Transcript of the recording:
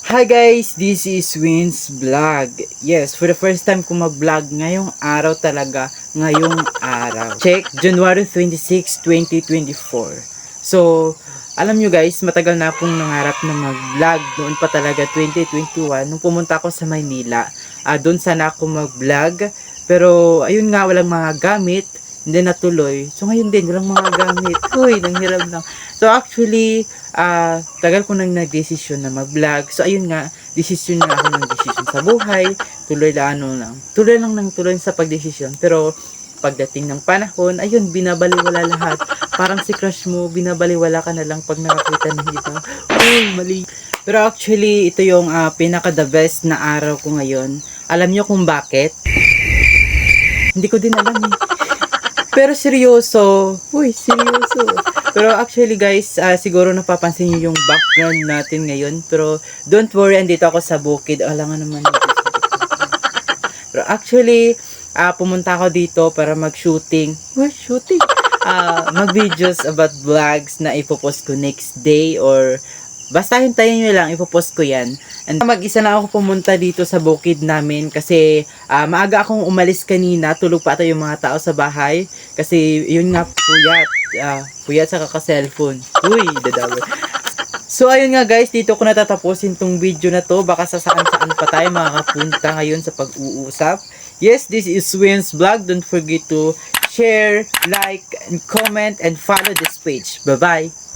Hi guys, this is Win's Vlog. Yes, for the first time ko mag-vlog ngayong araw talaga, ngayong araw. Check, January 26, 2024. So, alam nyo guys, matagal na akong nangarap na mag-vlog. Noon pa talaga 2021, nung pumunta ako sa Maynila. Doon sana ako mag-vlog. Pero, ayun nga, walang mga gamit. Hindi natuloy. So, ngayon din, walang mga gamit. Uy, nanghiram lang. So, actually, tagal ko nang nag-desisyon na mag-vlog. So, ayun nga, desisyon nga ako ng desisyon sa buhay. Tuloy lang tuloy sa pagdesisyon. Pero, pagdating ng panahon, ayun, binabaliwala lahat. Parang si crush mo, binabaliwala ka na lang pag nakakita ng iba. Uy, mali. Pero actually, ito yung pinaka-the best na araw ko ngayon. Alam nyo kung bakit? Hindi ko din alam eh. Pero seryoso. Uy, seryoso. Pero actually guys, siguro napapansin niyo yung background natin ngayon. Pero don't worry, andito ako sa bukid. Alangan naman dito sa Pero actually, pumunta ako dito para mag-shooting. Uy, shooting? Mag-videos about vlogs na ipopost ko next day or basta hintayin nyo lang, ipopost ko yan. And mag-isa na ako pumunta dito sa bukid namin kasi maaga akong umalis kanina. Tulog pa ata yung mga tao sa bahay. Kasi yun nga, puyat sa kaka-cellphone. Uy, dadawin. So ayun nga guys, dito ko natatapusin tong video na to. Baka sa saan-saan pa tayo makakapunta ngayon sa pag-uusap. Yes, this is Win's Vlog. Don't forget to share, like, and comment, and follow this page. Bye-bye!